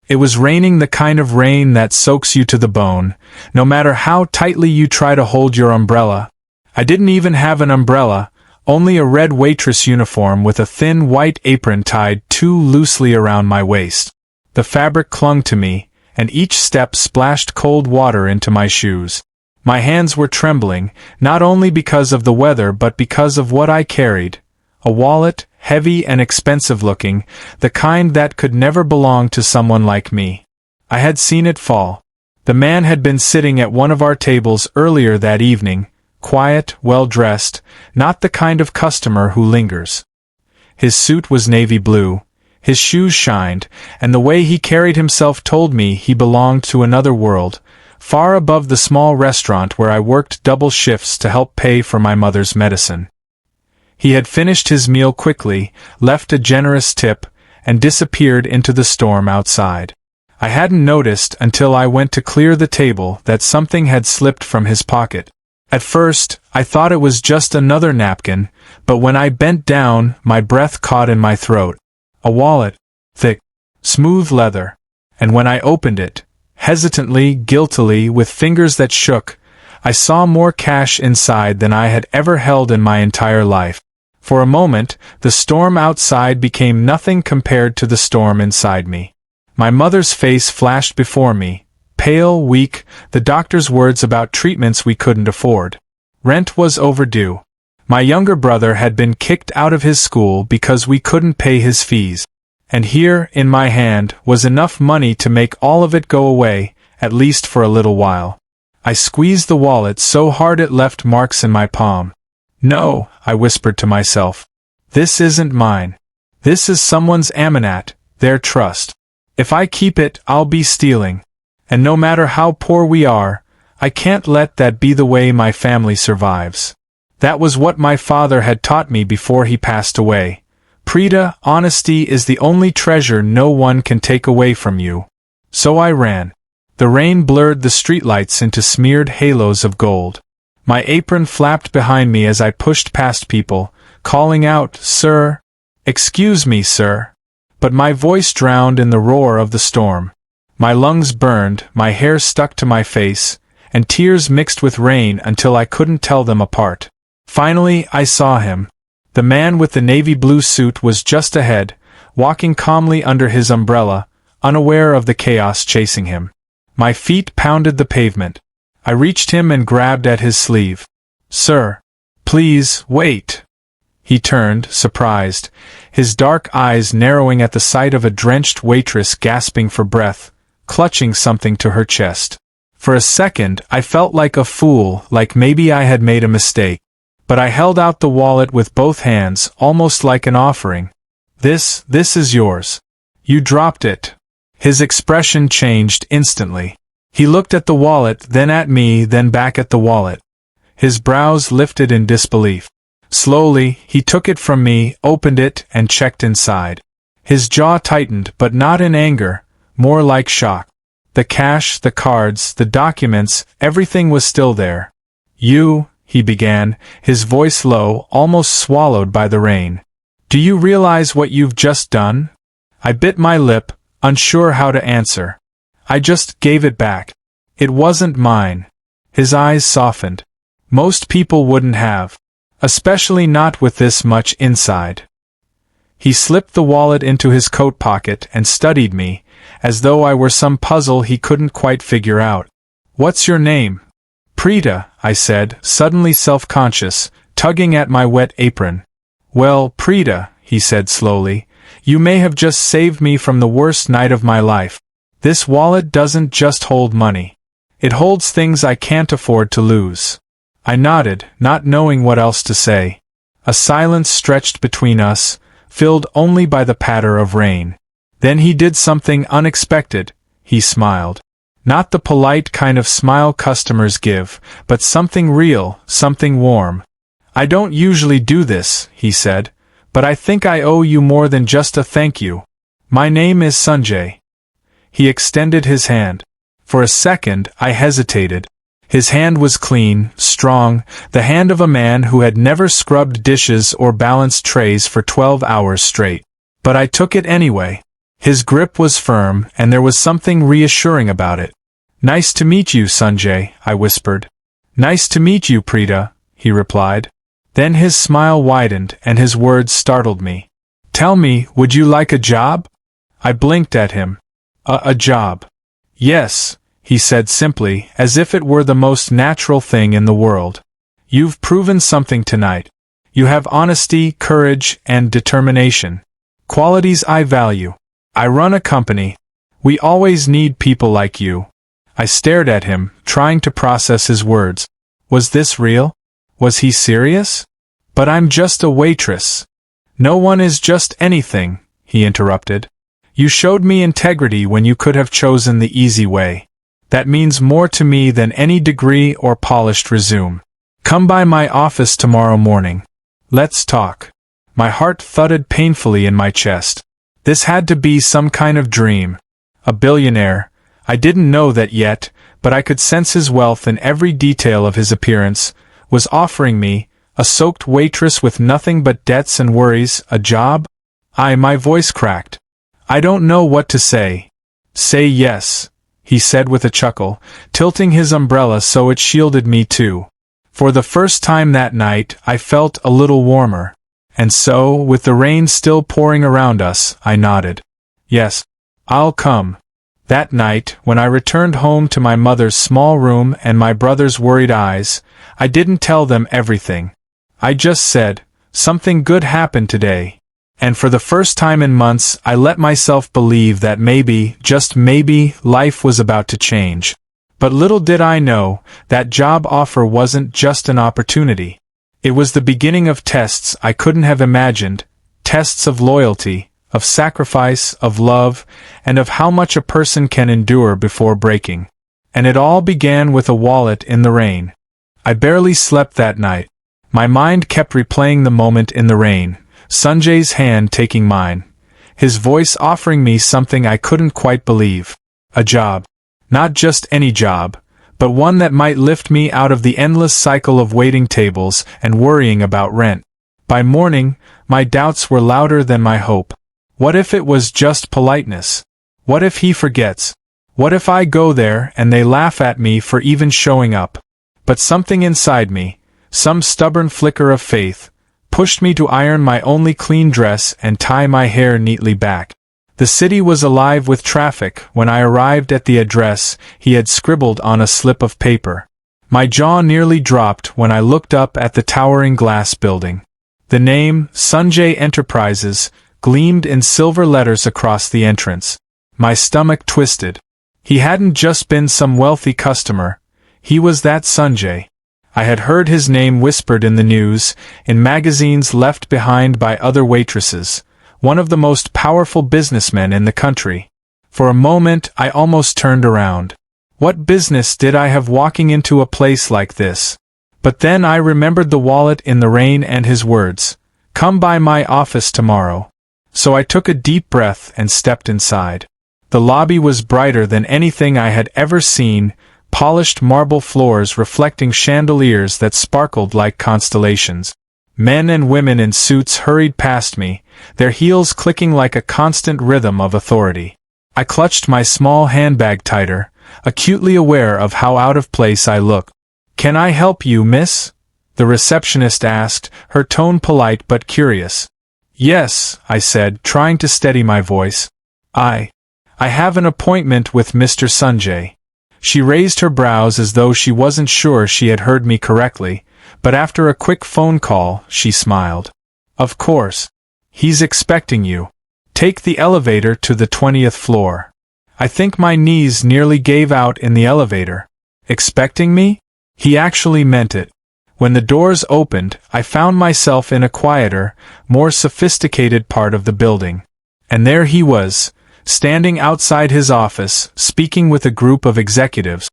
It was raining, the kind of rain that soaks you to the bone, no matter how tightly you try to hold your umbrella. I didn't even have an umbrella, only a red waitress uniform with a thin white apron tied too loosely around my waist. The fabric clung to me, and each step splashed cold water into my shoes. My hands were trembling, not only because of the weather but because of what I carried. A wallet, heavy and expensive-looking, the kind that could never belong to someone like me. I had seen it fall. The man had been sitting at one of our tables earlier that evening, quiet, well-dressed, not the kind of customer who lingers. His suit was navy blue, his shoes shined, and the way he carried himself told me he belonged to another world, far above the small restaurant where I worked double shifts to help pay for my mother's medicine. He had finished his meal quickly, left a generous tip, and disappeared into the storm outside. I hadn't noticed until I went to clear the table that something had slipped from his pocket. At first, I thought it was just another napkin, but when I bent down, my breath caught in my throat. A wallet, thick, smooth leather, and when I opened it, hesitantly, guiltily, with fingers that shook, I saw more cash inside than I had ever held in my entire life. For a moment, the storm outside became nothing compared to the storm inside me. My mother's face flashed before me, pale, weak, the doctor's words about treatments we couldn't afford. Rent was overdue. My younger brother had been kicked out of his school because we couldn't pay his fees. And here, in my hand, was enough money to make all of it go away, at least for a little while. I squeezed the wallet so hard it left marks in my palm. No, I whispered to myself. This isn't mine. This is someone's amanat, their trust. If I keep it, I'll be stealing. And no matter how poor we are, I can't let that be the way my family survives. That was what my father had taught me before he passed away. Preeta, honesty is the only treasure no one can take away from you. So I ran. The rain blurred the streetlights into smeared halos of gold. My apron flapped behind me as I pushed past people, calling out, "Sir!" "Excuse me, sir." But my voice drowned in the roar of the storm. My lungs burned, my hair stuck to my face, and tears mixed with rain until I couldn't tell them apart. Finally, I saw him. The man with the navy blue suit was just ahead, walking calmly under his umbrella, unaware of the chaos chasing him. My feet pounded the pavement. I reached him and grabbed at his sleeve. "Sir, please, wait." He turned, surprised, his dark eyes narrowing at the sight of a drenched waitress gasping for breath, clutching something to her chest. For a second, I felt like a fool, like maybe I had made a mistake. But I held out the wallet with both hands, almost like an offering. This is yours." "You dropped it." His expression changed instantly. He looked at the wallet, then at me, then back at the wallet. His brows lifted in disbelief. Slowly, he took it from me, opened it, and checked inside. His jaw tightened, but not in anger, more like shock. The cash, the cards, the documents, everything was still there. "You," he began, his voice low, almost swallowed by the rain. "Do you realize what you've just done?" I bit my lip, unsure how to answer. "I just gave it back. It wasn't mine." His eyes softened. "Most people wouldn't have. Especially not with this much inside." He slipped the wallet into his coat pocket and studied me, as though I were some puzzle he couldn't quite figure out. "What's your name?" "Preeta," I said, suddenly self-conscious, tugging at my wet apron. "Well, Preeta," he said slowly, "you may have just saved me from the worst night of my life. This wallet doesn't just hold money. It holds things I can't afford to lose." I nodded, not knowing what else to say. A silence stretched between us, filled only by the patter of rain. Then he did something unexpected. He smiled. Not the polite kind of smile customers give, but something real, something warm. "I don't usually do this," he said, "but I think I owe you more than just a thank you. My name is Sanjay." He extended his hand. For a second, I hesitated. His hand was clean, strong, the hand of a man who had never scrubbed dishes or balanced trays for 12 hours straight. But I took it anyway. His grip was firm, and there was something reassuring about it. "Nice to meet you, Sanjay," I whispered. "Nice to meet you, Preeta," he replied. Then his smile widened and his words startled me. "Tell me, would you like a job?" I blinked at him. A job?" "Yes," he said simply, as if it were the most natural thing in the world. "You've proven something tonight. You have honesty, courage, and determination. Qualities I value. I run a company. We always need people like you." I stared at him, trying to process his words. Was this real? Was he serious? "But I'm just a waitress." "No one is just anything," he interrupted. "You showed me integrity when you could have chosen the easy way. That means more to me than any degree or polished resume. Come by my office tomorrow morning. Let's talk." My heart thudded painfully in my chest. This had to be some kind of dream. A billionaire. I didn't know that yet, but I could sense his wealth in every detail of his appearance, was offering me, a soaked waitress with nothing but debts and worries, a job? My voice cracked. "I don't know what to say." "Say yes," he said with a chuckle, tilting his umbrella so it shielded me too. For the first time that night, I felt a little warmer. And so, with the rain still pouring around us, I nodded. "Yes, I'll come." That night, when I returned home to my mother's small room and my brother's worried eyes, I didn't tell them everything. I just said, "Something good happened today." And for the first time in months, I let myself believe that maybe, just maybe, life was about to change. But little did I know, that job offer wasn't just an opportunity. It was the beginning of tests I couldn't have imagined, tests of loyalty, of sacrifice, of love, and of how much a person can endure before breaking. And it all began with a wallet in the rain. I barely slept that night. My mind kept replaying the moment in the rain, Sanjay's hand taking mine, his voice offering me something I couldn't quite believe. A job. Not just any job, but one that might lift me out of the endless cycle of waiting tables and worrying about rent. By morning, my doubts were louder than my hope. What if it was just politeness? What if he forgets? What if I go there and they laugh at me for even showing up? But something inside me, some stubborn flicker of faith, pushed me to iron my only clean dress and tie my hair neatly back. The city was alive with traffic when I arrived at the address he had scribbled on a slip of paper. My jaw nearly dropped when I looked up at the towering glass building. The name, Sanjay Enterprises, gleamed in silver letters across the entrance. My stomach twisted. He hadn't just been some wealthy customer. He was that Sanjay. I had heard his name whispered in the news, in magazines left behind by other waitresses, one of the most powerful businessmen in the country. For a moment, I almost turned around. What business did I have walking into a place like this? But then I remembered the wallet in the rain and his words, "Come by my office tomorrow." So I took a deep breath and stepped inside. The lobby was brighter than anything I had ever seen, polished marble floors reflecting chandeliers that sparkled like constellations. Men and women in suits hurried past me, their heels clicking like a constant rhythm of authority. I clutched my small handbag tighter, acutely aware of how out of place I looked. "Can I help you, miss?" the receptionist asked, her tone polite but curious. "Yes," I said, trying to steady my voice. I have an appointment with Mr. Sanjay." She raised her brows as though she wasn't sure she had heard me correctly, but after a quick phone call, she smiled. "Of course. He's expecting you. Take the elevator to the 20th floor." I think my knees nearly gave out in the elevator. Expecting me? He actually meant it. When the doors opened, I found myself in a quieter, more sophisticated part of the building. And there he was, standing outside his office, speaking with a group of executives.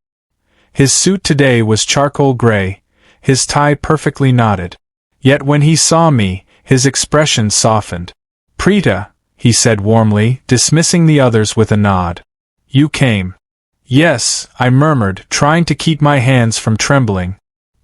His suit today was charcoal gray, his tie perfectly knotted. Yet when he saw me, his expression softened. "Preeta," he said warmly, dismissing the others with a nod. "You came." "Yes," I murmured, trying to keep my hands from trembling.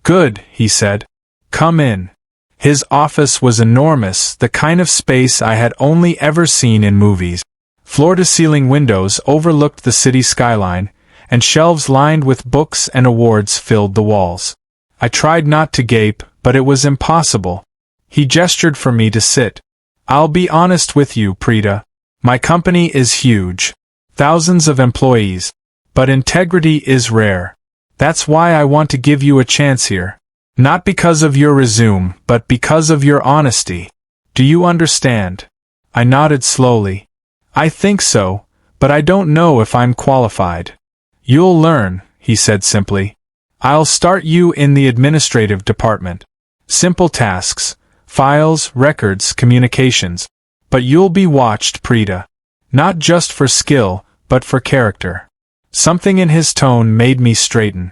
"Good," he said. "Come in." His office was enormous, the kind of space I had only ever seen in movies. Floor-to-ceiling windows overlooked the city skyline, and shelves lined with books and awards filled the walls. I tried not to gape, but it was impossible. He gestured for me to sit. "I'll be honest with you, Preeta. My company is huge. Thousands of employees. But integrity is rare. That's why I want to give you a chance here. Not because of your resume, but because of your honesty. Do you understand?" I nodded slowly. "I think so, but I don't know if I'm qualified." "You'll learn," he said simply. "I'll start you in the administrative department. Simple tasks, files, records, communications. But you'll be watched, Preeta. Not just for skill, but for character." Something in his tone made me straighten.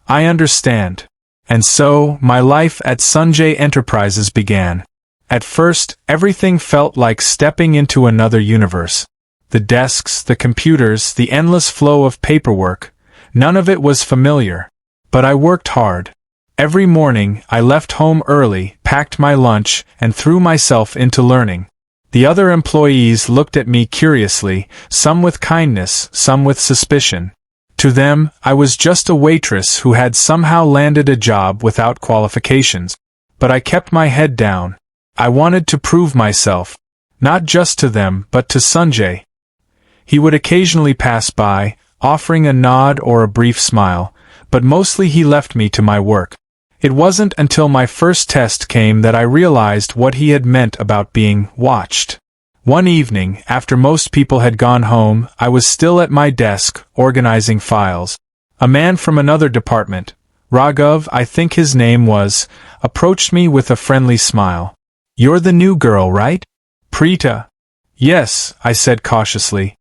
"I understand." And so, my life at Sanjay Enterprises began. At first, everything felt like stepping into another universe. The desks, the computers, the endless flow of paperwork, none of it was familiar. But I worked hard. Every morning, I left home early, packed my lunch, and threw myself into learning. The other employees looked at me curiously, some with kindness, some with suspicion. To them, I was just a waitress who had somehow landed a job without qualifications. But I kept my head down. I wanted to prove myself. Not just to them, but to Sanjay. He would occasionally pass by, offering a nod or a brief smile, but mostly he left me to my work. It wasn't until my first test came that I realized what he had meant about being watched. One evening, after most people had gone home, I was still at my desk, organizing files. A man from another department, Raghav, I think his name was, approached me with a friendly smile. "You're the new girl, right? Preeta?" "Yes," I said cautiously.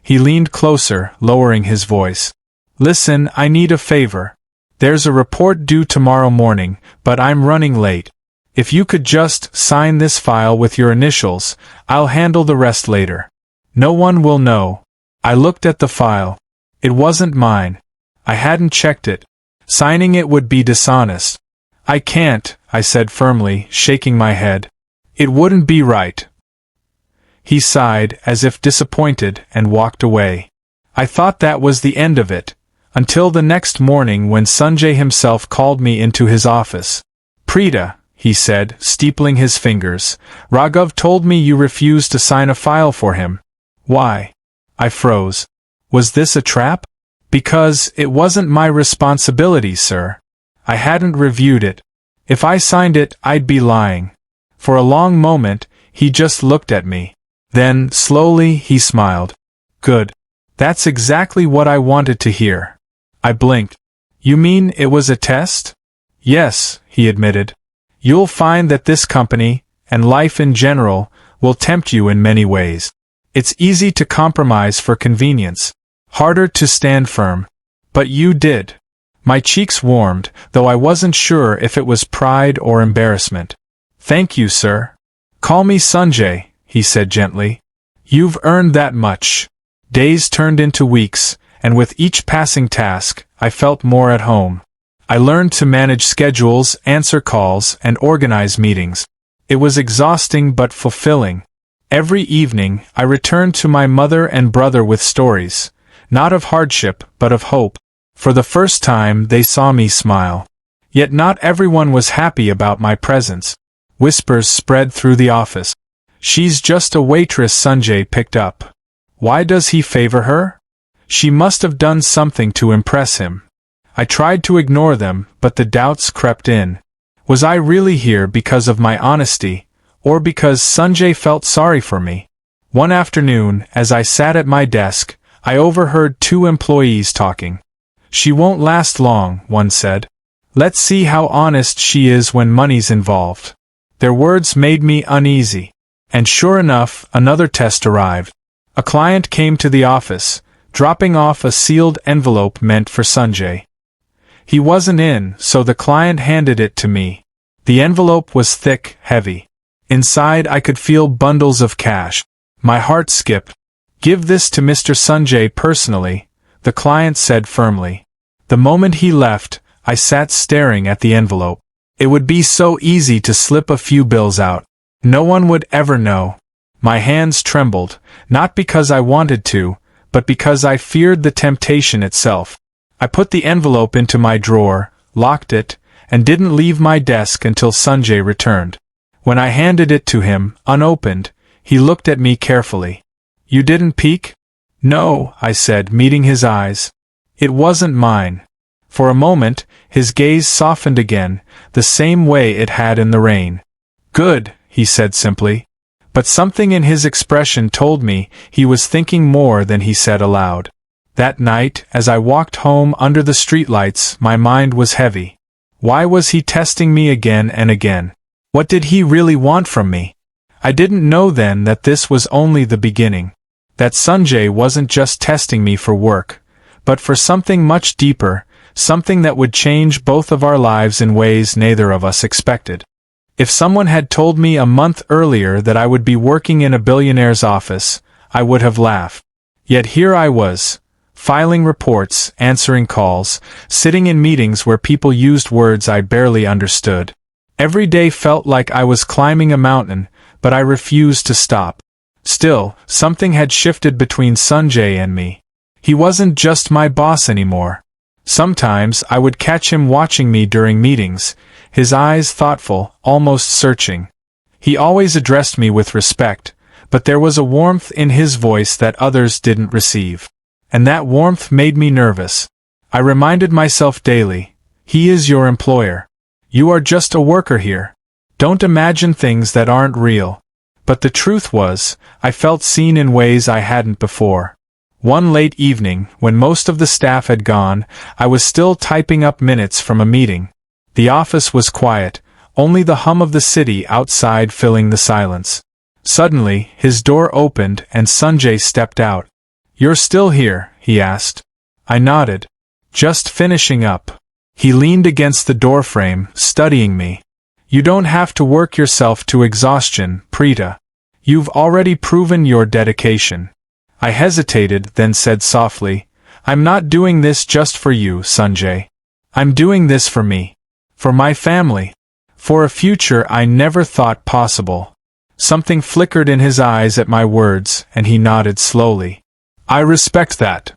He leaned closer, lowering his voice. "Listen, I need a favor. There's a report due tomorrow morning, but I'm running late. If you could just sign this file with your initials, I'll handle the rest later. No one will know." I looked at the file. It wasn't mine. I hadn't checked it. Signing it would be dishonest. "I can't," I said firmly, shaking my head. "It wouldn't be right." He sighed, as if disappointed, and walked away. I thought that was the end of it, until the next morning when Sanjay himself called me into his office. "Preeta," he said, steepling his fingers, "Raghav told me you refused to sign a file for him." "Why?" I froze. Was this a trap? "Because it wasn't my responsibility, sir. I hadn't reviewed it. If I signed it, I'd be lying." For a long moment, he just looked at me. Then, slowly, he smiled. "Good. That's exactly what I wanted to hear." I blinked. "You mean it was a test?" "Yes," he admitted. "You'll find that this company, and life in general, will tempt you in many ways. It's easy to compromise for convenience. Harder to stand firm. But you did." My cheeks warmed, though I wasn't sure if it was pride or embarrassment. "Thank you, sir. Call me Sanjay," he said gently. "You've earned that much." Days turned into weeks, and with each passing task, I felt more at home. I learned to manage schedules, answer calls, and organize meetings. It was exhausting but fulfilling. Every evening, I returned to my mother and brother with stories, not of hardship, but of hope. For the first time, they saw me smile. Yet not everyone was happy about my presence. Whispers spread through the office. "She's just a waitress," Sanjay picked up. "Why does he favor her? She must have done something to impress him." I tried to ignore them, but the doubts crept in. Was I really here because of my honesty, or because Sanjay felt sorry for me? One afternoon, as I sat at my desk, I overheard two employees talking. "She won't last long," one said. "Let's see how honest she is when money's involved." Their words made me uneasy. And sure enough, another test arrived. A client came to the office, dropping off a sealed envelope meant for Sanjay. He wasn't in, so the client handed it to me. The envelope was thick, heavy. Inside I could feel bundles of cash. My heart skipped. "Give this to Mr. Sanjay personally," the client said firmly. The moment he left, I sat staring at the envelope. It would be so easy to slip a few bills out. No one would ever know. My hands trembled, not because I wanted to, but because I feared the temptation itself. I put the envelope into my drawer, locked it, and didn't leave my desk until Sanjay returned. When I handed it to him, unopened, he looked at me carefully. "You didn't peek?" "No," I said, meeting his eyes. "It wasn't mine." For a moment, his gaze softened again, the same way it had in the rain. "Good," he said simply. But something in his expression told me he was thinking more than he said aloud. That night, as I walked home under the streetlights, my mind was heavy. Why was he testing me again and again? What did he really want from me? I didn't know then that this was only the beginning. That Sanjay wasn't just testing me for work, but for something much deeper, something that would change both of our lives in ways neither of us expected. If someone had told me a month earlier that I would be working in a billionaire's office, I would have laughed. Yet here I was, filing reports, answering calls, sitting in meetings where people used words I barely understood. Every day felt like I was climbing a mountain, but I refused to stop. Still, something had shifted between Sanjay and me. He wasn't just my boss anymore. Sometimes I would catch him watching me during meetings, his eyes thoughtful, almost searching. He always addressed me with respect, but there was a warmth in his voice that others didn't receive. And that warmth made me nervous. I reminded myself daily, he is your employer. You are just a worker here. Don't imagine things that aren't real. But the truth was, I felt seen in ways I hadn't before. One late evening, when most of the staff had gone, I was still typing up minutes from a meeting. The office was quiet, only the hum of the city outside filling the silence. Suddenly, his door opened and Sanjay stepped out. "You're still here?" he asked. I nodded. "Just finishing up." He leaned against the doorframe, studying me. "You don't have to work yourself to exhaustion, Preeta. You've already proven your dedication." I hesitated, then said softly, "I'm not doing this just for you, Sanjay. I'm doing this for me. For my family. For a future I never thought possible." Something flickered in his eyes at my words, and he nodded slowly. "I respect that."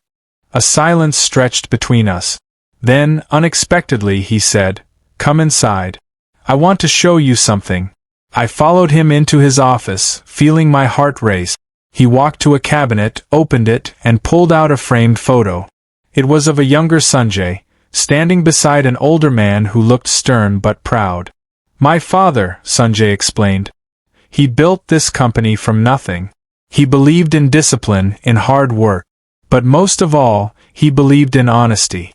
A silence stretched between us. Then, unexpectedly, he said, "Come inside. I want to show you something." I followed him into his office, feeling my heart race. He walked to a cabinet, opened it, and pulled out a framed photo. It was of a younger Sanjay, standing beside an older man who looked stern but proud. "My father," Sanjay explained. "He built this company from nothing. He believed in discipline, in hard work. But most of all, he believed in honesty.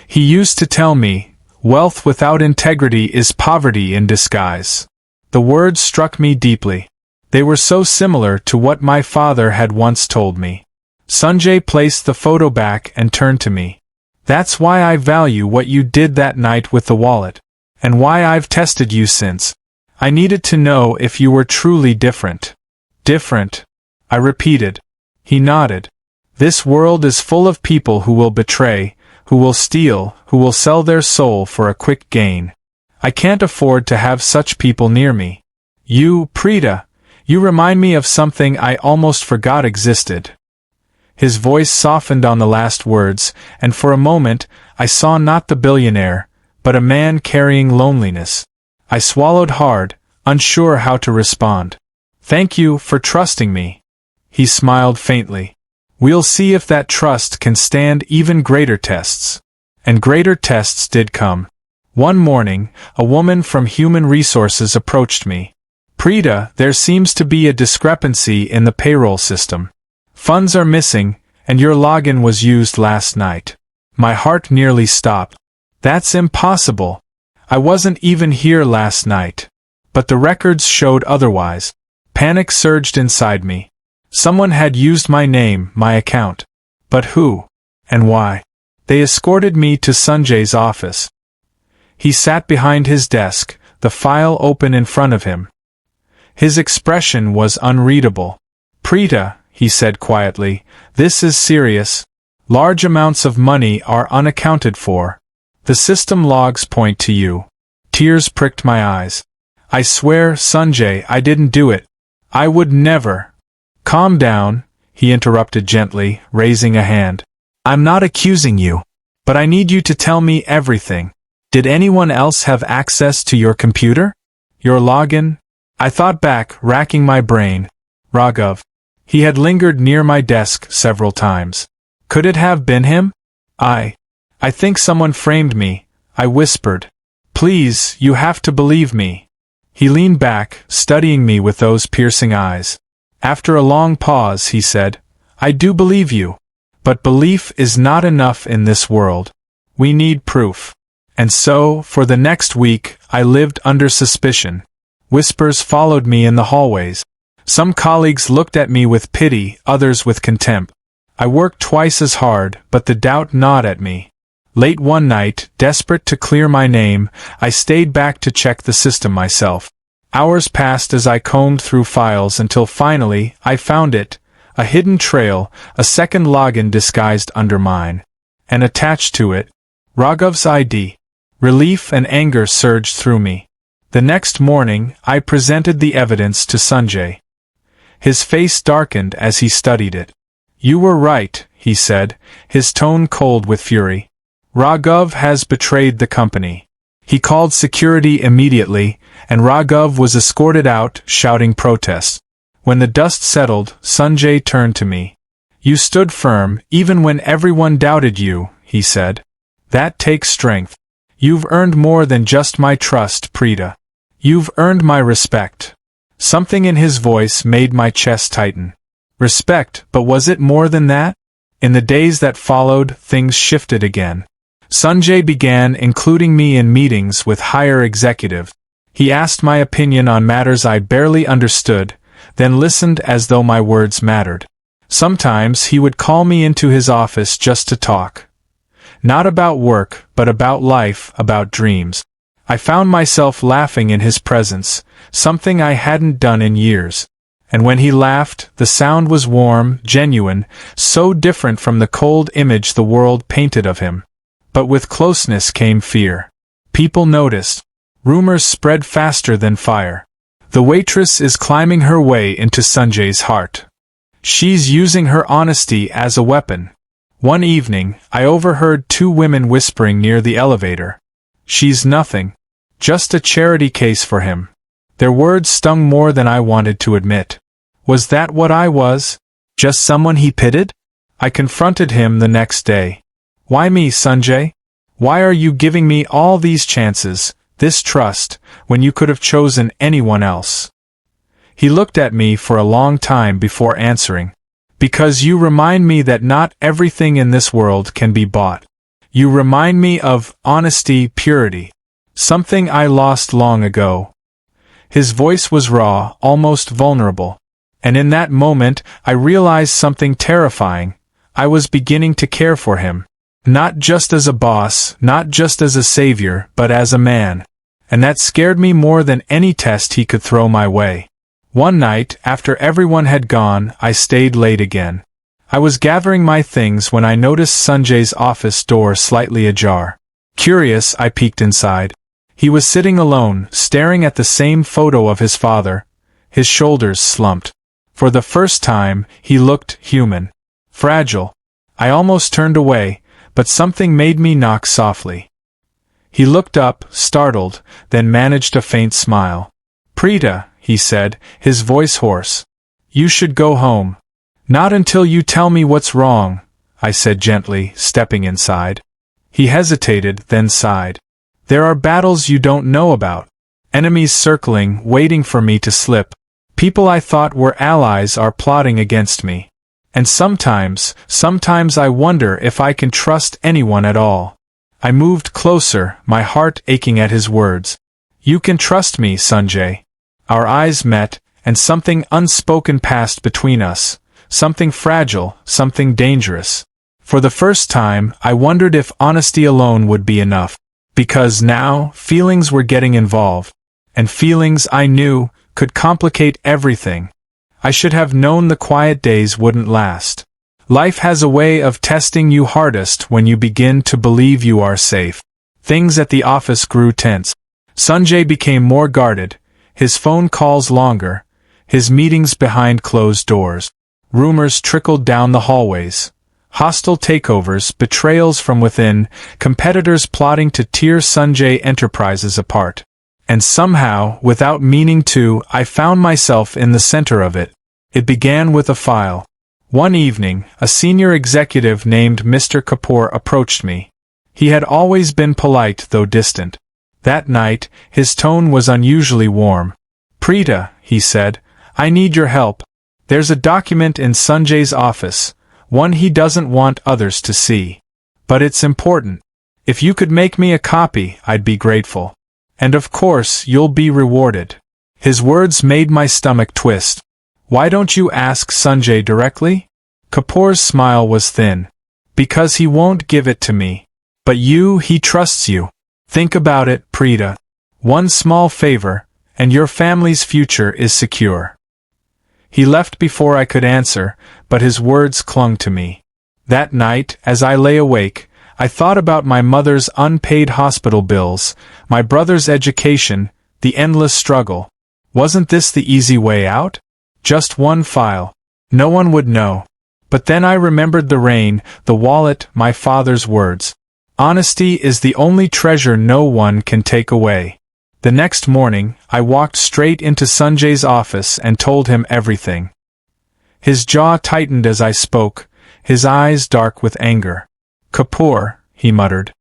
He used to tell me, 'Wealth without integrity is poverty in disguise.'" The words struck me deeply. They were so similar to what my father had once told me. Sanjay placed the photo back and turned to me. "That's why I value what you did that night with the wallet. And why I've tested you since. I needed to know if you were truly different." "Different?" I repeated. He nodded. "This world is full of people who will betray, who will steal, who will sell their soul for a quick gain. I can't afford to have such people near me. You, Preeta, you remind me of something I almost forgot existed." His voice softened on the last words, and for a moment, I saw not the billionaire, but a man carrying loneliness. I swallowed hard, unsure how to respond. "Thank you for trusting me." He smiled faintly. "We'll see if that trust can stand even greater tests." And greater tests did come. One morning, a woman from Human Resources approached me. "Preeta, there seems to be a discrepancy in the payroll system. Funds are missing, and your login was used last night." My heart nearly stopped. "That's impossible. I wasn't even here last night." But the records showed otherwise. Panic surged inside me. Someone had used my name, my account. But who? And why? They escorted me to Sanjay's office. He sat behind his desk, the file open in front of him. His expression was unreadable. "Preeta," he said quietly, "this is serious. Large amounts of money are unaccounted for. The system logs point to you." Tears pricked my eyes. "I swear, Sanjay, I didn't do it. I would never." Calm down, he interrupted gently, raising a hand. I'm not accusing you. But I need you to tell me everything. Did anyone else have access to your computer? Your login? I thought back, racking my brain. Raghav. He had lingered near my desk several times. Could it have been him? I think someone framed me, I whispered. Please, you have to believe me. He leaned back, studying me with those piercing eyes. After a long pause, he said, I do believe you. But belief is not enough in this world. We need proof. And so, for the next week, I lived under suspicion. Whispers followed me in the hallways. Some colleagues looked at me with pity, others with contempt. I worked twice as hard, but the doubt gnawed at me. Late one night, desperate to clear my name, I stayed back to check the system myself. Hours passed as I combed through files until finally, I found it. A hidden trail, a second login disguised under mine. And attached to it, Raghav's ID. Relief and anger surged through me. The next morning, I presented the evidence to Sanjay. His face darkened as he studied it. You were right, he said, his tone cold with fury. Raghav has betrayed the company. He called security immediately, and Raghav was escorted out, shouting protests. When the dust settled, Sanjay turned to me. You stood firm, even when everyone doubted you, he said. That takes strength. You've earned more than just my trust, Preeta. You've earned my respect. Something in his voice made my chest tighten. Respect, but was it more than that? In the days that followed, things shifted again. Sanjay began including me in meetings with higher executives. He asked my opinion on matters I barely understood, then listened as though my words mattered. Sometimes he would call me into his office just to talk. Not about work, but about life, about dreams. I found myself laughing in his presence, something I hadn't done in years. And when he laughed, the sound was warm, genuine, so different from the cold image the world painted of him. But with closeness came fear. People noticed. Rumors spread faster than fire. The waitress is climbing her way into Sanjay's heart. She's using her honesty as a weapon. One evening, I overheard two women whispering near the elevator. She's nothing. Just a charity case for him. Their words stung more than I wanted to admit. Was that what I was? Just someone he pitied? I confronted him the next day. Why me, Sanjay? Why are you giving me all these chances, this trust, when you could have chosen anyone else? He looked at me for a long time before answering. Because you remind me that not everything in this world can be bought. You remind me of honesty, purity. Something I lost long ago. His voice was raw, almost vulnerable. And in that moment, I realized something terrifying. I was beginning to care for him. Not just as a boss, not just as a savior, but as a man. And that scared me more than any test he could throw my way. One night, after everyone had gone, I stayed late again. I was gathering my things when I noticed Sanjay's office door slightly ajar. Curious, I peeked inside. He was sitting alone, staring at the same photo of his father. His shoulders slumped. For the first time, he looked human. Fragile. I almost turned away, but something made me knock softly. He looked up, startled, then managed a faint smile. Preeta, he said, his voice hoarse. You should go home. Not until you tell me what's wrong, I said gently, stepping inside. He hesitated, then sighed. There are battles you don't know about. Enemies circling, waiting for me to slip. People I thought were allies are plotting against me. And sometimes I wonder if I can trust anyone at all. I moved closer, my heart aching at his words. You can trust me, Sanjay. Our eyes met, and something unspoken passed between us. Something fragile, something dangerous. For the first time, I wondered if honesty alone would be enough. Because now, feelings were getting involved. And feelings, I knew, could complicate everything. I should have known the quiet days wouldn't last. Life has a way of testing you hardest when you begin to believe you are safe. Things at the office grew tense. Sanjay became more guarded, his phone calls longer, his meetings behind closed doors. Rumors trickled down the hallways. Hostile takeovers, betrayals from within, competitors plotting to tear Sanjay Enterprises apart. And somehow, without meaning to, I found myself in the center of it. It began with a file. One evening, a senior executive named Mr. Kapoor approached me. He had always been polite though distant. That night, his tone was unusually warm. "Preeta," he said, "I need your help. There's a document in Sanjay's office, one he doesn't want others to see. But it's important. If you could make me a copy, I'd be grateful. And of course, you'll be rewarded." His words made my stomach twist. "Why don't you ask Sanjay directly?" Kapoor's smile was thin. "Because he won't give it to me. But he trusts you. Think about it, Preeta. One small favor, and your family's future is secure." He left before I could answer, but his words clung to me. That night, as I lay awake, I thought about my mother's unpaid hospital bills, my brother's education, the endless struggle. Wasn't this the easy way out? Just one file. No one would know. But then I remembered the rain, the wallet, my father's words. Honesty is the only treasure no one can take away. The next morning, I walked straight into Sanjay's office and told him everything. His jaw tightened as I spoke, his eyes dark with anger. "Kapoor," he muttered.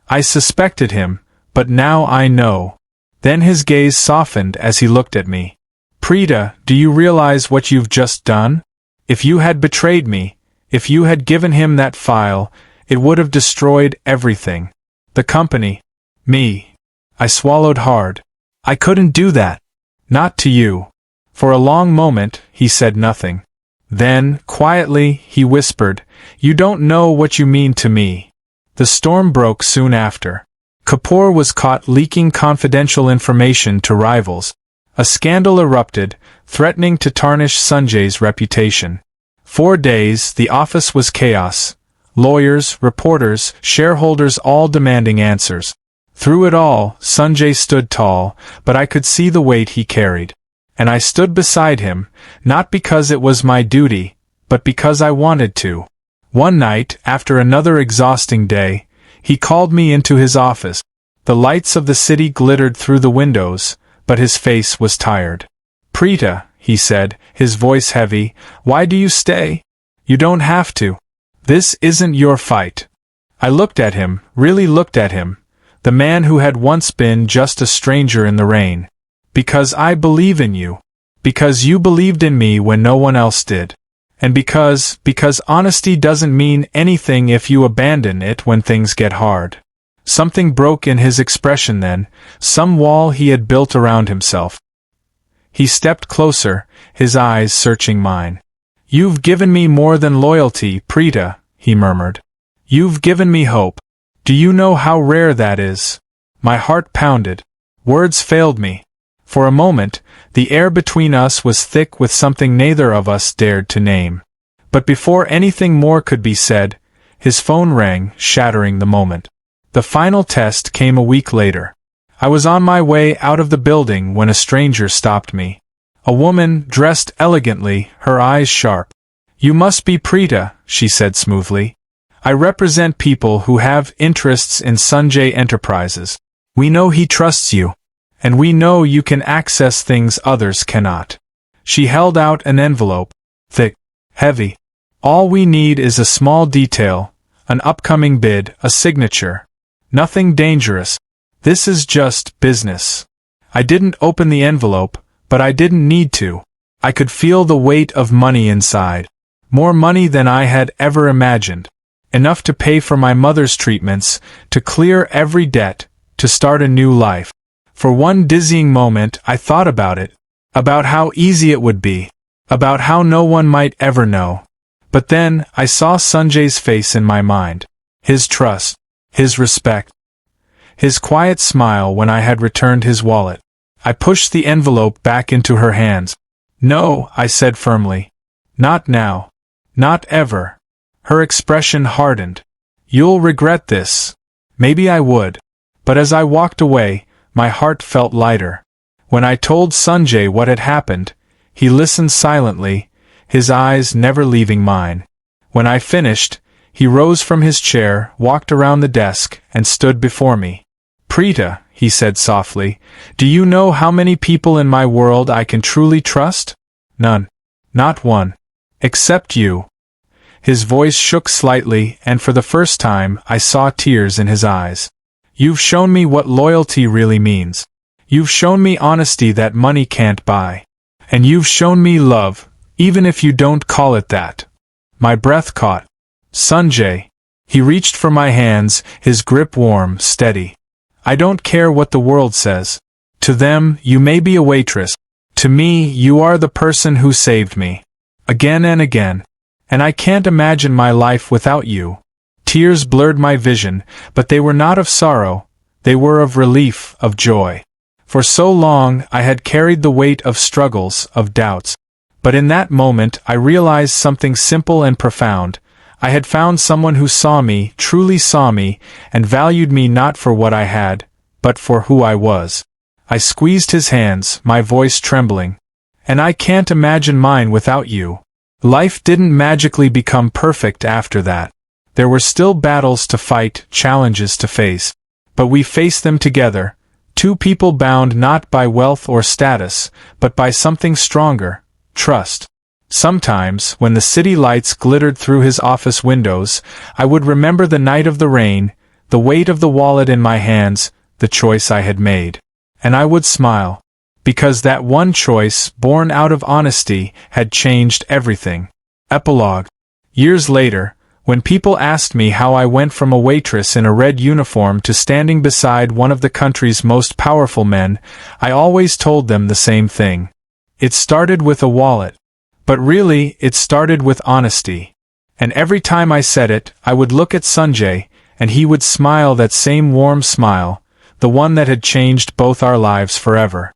"I suspected him, but now I know." Then his gaze softened as he looked at me. "Preeta, do you realize what you've just done? If you had betrayed me, if you had given him that file, it would have destroyed everything. The company. Me." I swallowed hard. "I couldn't do that. Not to you." For a long moment, he said nothing. Then, quietly, he whispered, "You don't know what you mean to me." The storm broke soon after. Kapoor was caught leaking confidential information to rivals. A scandal erupted, threatening to tarnish Sanjay's reputation. 4 days, the office was chaos. Lawyers, reporters, shareholders all demanding answers. Through it all, Sanjay stood tall, but I could see the weight he carried. And I stood beside him, not because it was my duty, but because I wanted to. One night, after another exhausting day, he called me into his office. The lights of the city glittered through the windows, but his face was tired. "Preeta," he said, his voice heavy, "why do you stay? You don't have to. This isn't your fight." I looked at him, really looked at him, the man who had once been just a stranger in the rain. "Because I believe in you. Because you believed in me when no one else did. And because honesty doesn't mean anything if you abandon it when things get hard." Something broke in his expression then, some wall he had built around himself. He stepped closer, his eyes searching mine. "You've given me more than loyalty, Preeta," he murmured. "You've given me hope. Do you know how rare that is?" My heart pounded. Words failed me. For a moment, the air between us was thick with something neither of us dared to name. But before anything more could be said, his phone rang, shattering the moment. The final test came a week later. I was on my way out of the building when a stranger stopped me. A woman, dressed elegantly, her eyes sharp. "You must be Preeta," she said smoothly. "I represent people who have interests in Sanjay Enterprises. We know he trusts you. And we know you can access things others cannot." She held out an envelope. Thick. Heavy. "All we need is a small detail, an upcoming bid, a signature. Nothing dangerous. This is just business." I didn't open the envelope, but I didn't need to. I could feel the weight of money inside. More money than I had ever imagined. Enough to pay for my mother's treatments, to clear every debt, to start a new life. For one dizzying moment I thought about it. About how easy it would be. About how no one might ever know. But then I saw Sanjay's face in my mind. His trust. His respect. His quiet smile when I had returned his wallet. I pushed the envelope back into her hands. "No," I said firmly. "Not now. Not ever." Her expression hardened. "You'll regret this." Maybe I would. But as I walked away, my heart felt lighter. When I told Sanjay what had happened, He listened silently, his eyes never leaving mine. When I finished, he rose from his chair, walked around the desk, and stood before me. "Preeta," he said softly, "do you know how many people in my world I can truly trust? None. Not one. Except you." His voice shook slightly, and for the first time I saw tears in his eyes. "You've shown me what loyalty really means. You've shown me honesty that money can't buy. And you've shown me love, even if you don't call it that." My breath caught. "Sanjay." He reached for my hands, his grip warm, steady. "I don't care what the world says. To them, you may be a waitress. To me, you are the person who saved me. Again and again. And I can't imagine my life without you." Tears blurred my vision, but they were not of sorrow, they were of relief, of joy. For so long I had carried the weight of struggles, of doubts. But in that moment I realized something simple and profound. I had found someone who saw me, truly saw me, and valued me not for what I had, but for who I was. I squeezed his hands, my voice trembling. "And I can't imagine mine without you." Life didn't magically become perfect after that. There were still battles to fight, challenges to face. But we faced them together, two people bound not by wealth or status, but by something stronger, trust. Sometimes, when the city lights glittered through his office windows, I would remember the night of the rain, the weight of the wallet in my hands, the choice I had made. And I would smile. Because that one choice, born out of honesty, had changed everything. Epilogue. Years later, when people asked me how I went from a waitress in a red uniform to standing beside one of the country's most powerful men, I always told them the same thing. It started with a wallet. But really, it started with honesty. And every time I said it, I would look at Sanjay, and he would smile that same warm smile, the one that had changed both our lives forever.